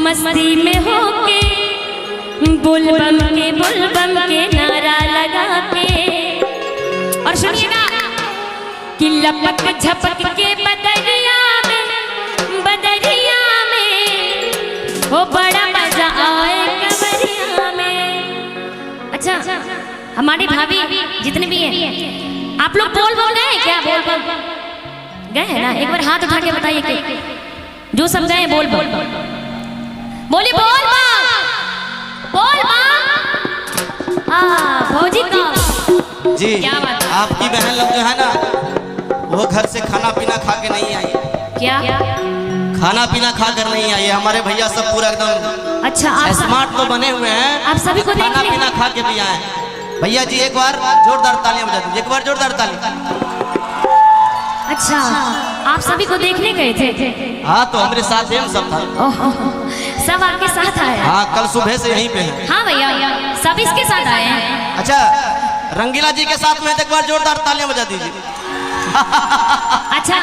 मस्ती में होके बुलबम के नारा लगा के। और सुनिएगा कि लपक झपक के बदरिया में वो बड़ा मजा आए कवरिया में। अच्छा हमारी भाभी जितने भी हैं आप लोग बोल गए क्या? बोल गए हैं ना? एक बार हाथ उठा के बताइए कि जो सब गए बोल बोलिए बोल भौजी का जी। आपकी बहन लोग जो है ना वो घर से खाना पीना खा के नहीं आई। क्या खाना पीना खा कर नहीं आई? हमारे भैया सब पूरा एकदम अच्छा स्मार्ट तो बने हुए हैं। आप सभी को खाना पीना खा के भी आए। भैया जी एक बार जोरदार तालियां बजा दीजिए, एक बार जोरदार ताली। अच्छा आप सभी को देखने गए थे? हाँ तो हमारे साथ सब था। सब आपके साथ आए? हाँ कल सुबह से यहीं पे हैं। हाँ भैया सब इसके साथ आए हैं। अच्छा रंगीला जी के साथ में एक बार जोरदार तालियां बजा दीजिए। अच्छा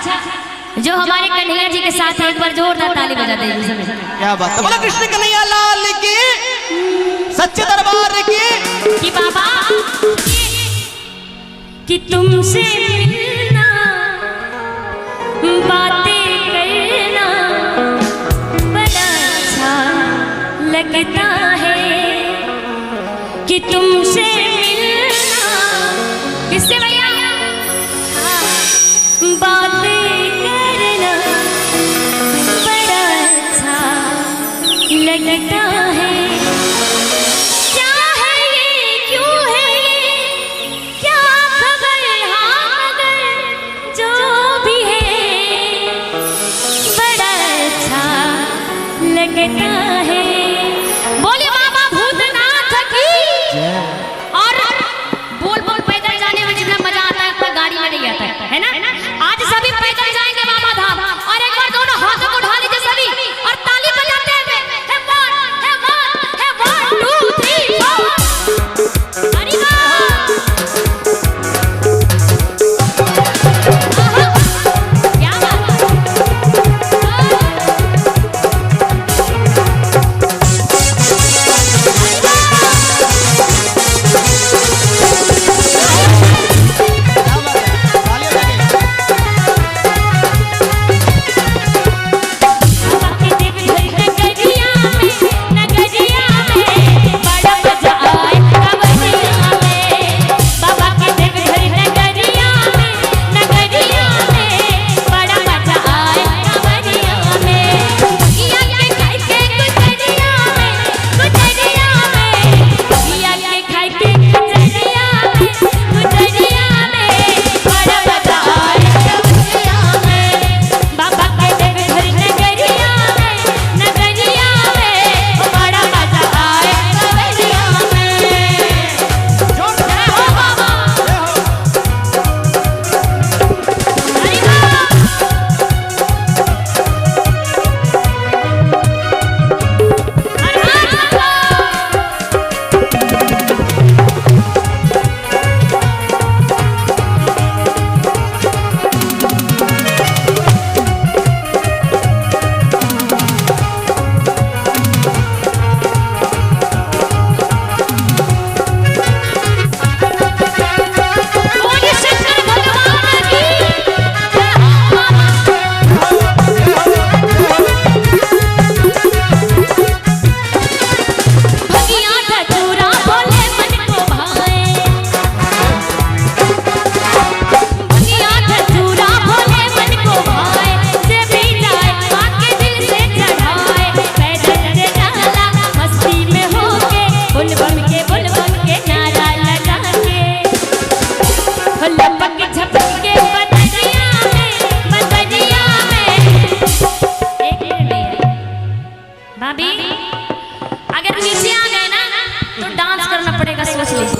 जो हमारे कन्हैया जी के साथ है एक बार जोरदार ताली बजा दीजिए। क्या बात है। बोलो कृष्ण कन्हैया लाल की, सच्चे दरबार की। कि बाबा कि तुमसे मिलना बातें करना बड़ा अच्छा लगता है। कि तुमसे मिलना किससे भैया? बातें करना बड़ा अच्छा लगता है। बोले बाबा भूतनाथ की। और बोल पैदल जाने में जितना मजा आता है उतना गाड़ी में नहीं आता है ना? आज सभी पैदल जाएंगे बाबा धाम और एक बार दोनों हाथों को उठा लीजिए सभी और ताली बजाते हुए 1 2 3 4। अरे वाह क्या बात है।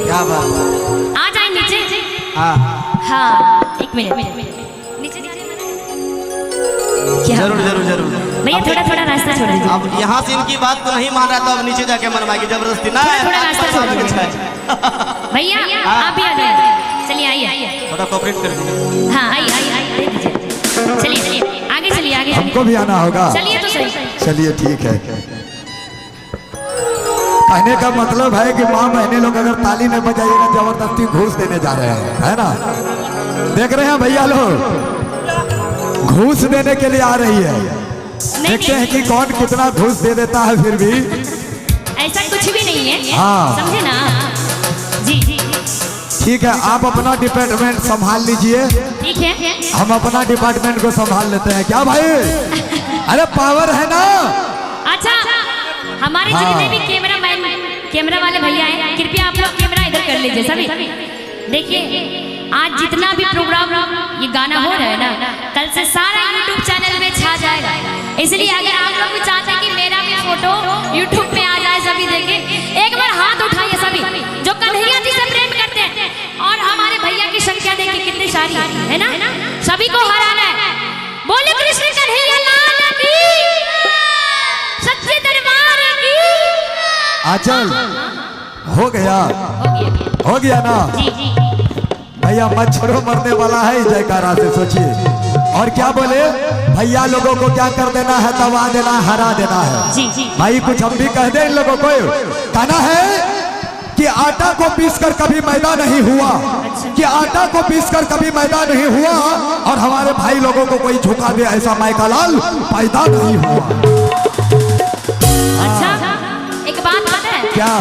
क्या बात। आ जाए नीचे। हाँ एक मिनट नीचे जरूर जरूर जरूर भैया थोड़ा रास्ता छोड़ दीजिए। अब यहाँ से इनकी बात तो नहीं मान रहा था, अब नीचे जाके मनवाएगी जबरदस्ती ना। थोड़ा रास्ता छोड़ दीजिए भैया, आप भी आ जाइए। चलिए आइए, थोड़ा कोऑपरेट कर दीजिए। हाँ आइए दे दीजिए। चलिए आगे चलिए, आगे हमको भी आना होगा। चलिए तो सही। चलिए ठीक है। कहने का मतलब है कि माँ बहने लोग अगर ताली नहीं बजाइएगा जबरदस्ती घूस देने जा रहे हैं, है ना। देख रहे हैं भैया लोग घूस देने के लिए आ रही है। देखते हैं कि कौन कितना घूस दे देता है। फिर भी ऐसा कुछ भी नहीं है, हाँ। समझे ना जी। ठीक है, आप अपना डिपार्टमेंट संभाल लीजिए, ठीक है, हम अपना डिपार्टमेंट को संभाल लेते हैं। क्या भाई, अरे पावर है ना। अच्छा हमारे हाँ। जितने भी कैमरा वाले भैया हैं, कृपया आप लोग कैमरा इधर कर लीजिए सभी। देखिए आज जितना भी प्रोग्राम ये गाना हो रहा है ना, कल से सारा यूट्यूब चैनल में छा जाएगा। इसलिए अगर आप लोग भी चाहते हैं कि मेरा भी फोटो यूट्यूब पे आ जाए, सभी देखे, एक बार हाथ उठाइए सभी जो कन्हैया जी से प्रेम करते हैं। और हमारे भैया की संख्या देखिए कितनी सारी है ना, सभी को हराना है। बोले कृष्ण कन्हैया लाल की, सच्चे दरबार की। आचल हो गया, हो गया हो गया ना जी जी। भैया, मच्छरों मरने वाला है इस जयकारा से, सोचिए। और क्या बोले भैया, लोगों को क्या कर देना है, दबा देना, हरा देना है जी जी। भाई। कुछ हम भी कह दें इन लोगों को। कहना है कि आटा को पीसकर कभी मैदा नहीं हुआ, कि आटा को पीसकर कभी मैदा नहीं हुआ, और हमारे भाई लोगों को कोई झुका दे ऐसा माइका लाल पैदा नहीं हुआ। अच्छा एक बात पता है क्या?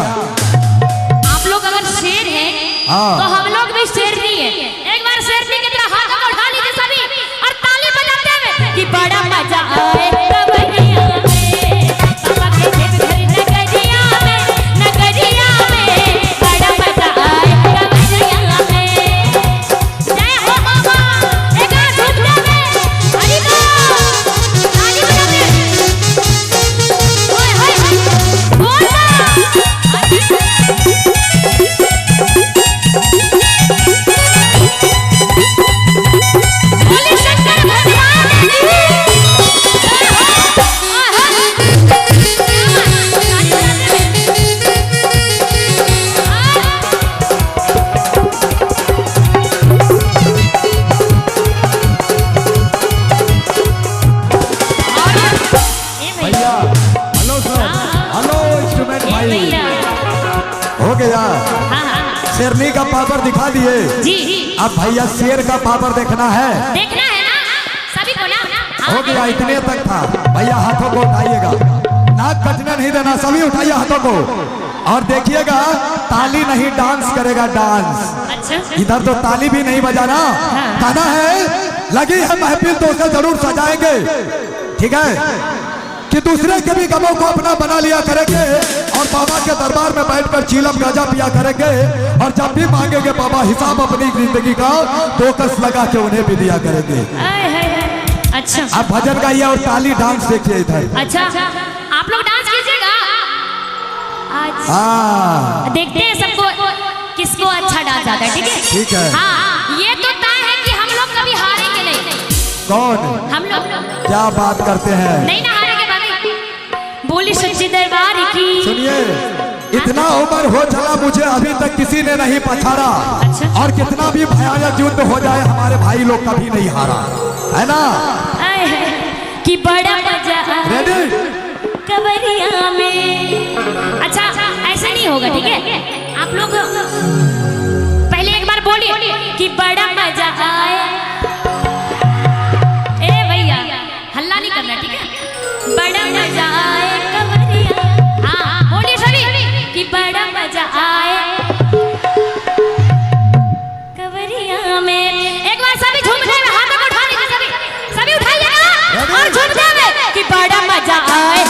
आप लोग अगर शेर हैं हाँ। तो हम लोग भी शेर नहीं है। एक बार शेरनी की तरह हाथ को उठा लीजिए सभी और ताली बजाते हुए कि बड़ा मजा आए कवरिया में, पापा के देव घर नगरिया में, नगरिया में बड़ा मजा आए कवरिया में। जय हो बाबा, एक हाथ उठा दे, हरि बोल, ताली बजाते ओए होए बोल बोले शंकर भगवान की। भैया हेलो सर, हेलो इंस्ट्रूमेंट भाई। हो गया, शेरनी का पावर दिखा दिए। जी अब भैया शेर का पावर देखना है। देखना है ना सभी को ना। हो गया, इतने तक था। भैया हाथों को उठाइएगा, नाक कटने नहीं देना, सभी उठाइए हाथों को। और देखिएगा ताली नहीं, डांस करेगा डांस। अच्छा इधर तो ताली भी नहीं बजाना। गाना है लगी है महफिल तो उसे जरूर सजाएंगे, ठीक है। कि दूसरे के भी गमों को अपना बना लिया करेंगे, और बाबा के दरबार में बैठकर चीलम गाजा पिया करेंगे। और जब भी मांगेंगे बाबा हिसाब अपनी जिंदगी का, तो कस लगा के उन्हें भी दिया करेंगे। अच्छा आप भजन गाइए और ताली डांस देखिए इधर। अच्छा आप लोग डांस कीजिएगा आज। हाँ देखते हैं सबको किसको अच्छा डांस आता है, ठीक है। ठीक है। हाँ ये तो तय है कि हम लोग कभी हारेंगे नहीं। कौन? हम लोग क्या बात करते हैं? नहीं ना हारेंगे भाभी। बोली सच्ची दरबार की। सुनिए, इतना उम्र हो चला मुझे अभी तक किसी ने नहीं पछाड़ा। अच्छा। और कितना भी भयानक युद्ध हो जाए हमारे भाई लोग कभी नहीं हारा, है ना। कि बड़ा मजा रेडी? कवरिया में। अच्छा ऐसे नहीं होगा, ठीक है। आप लोग पहले एक बार बोलिए कि बड़ा मजा आए। ए भैया हल्ला नहीं करना, ठीक है। बड़ा मजा आए कवरिया। हाँ बोलिए सभी कि बड़ा मजा आए कवरिया में। एक बार सभी झूमते हुए हाथों को उठा लीजिए, सभी उठाइएगा और झूमते हुए कि बड़ा मजा आए।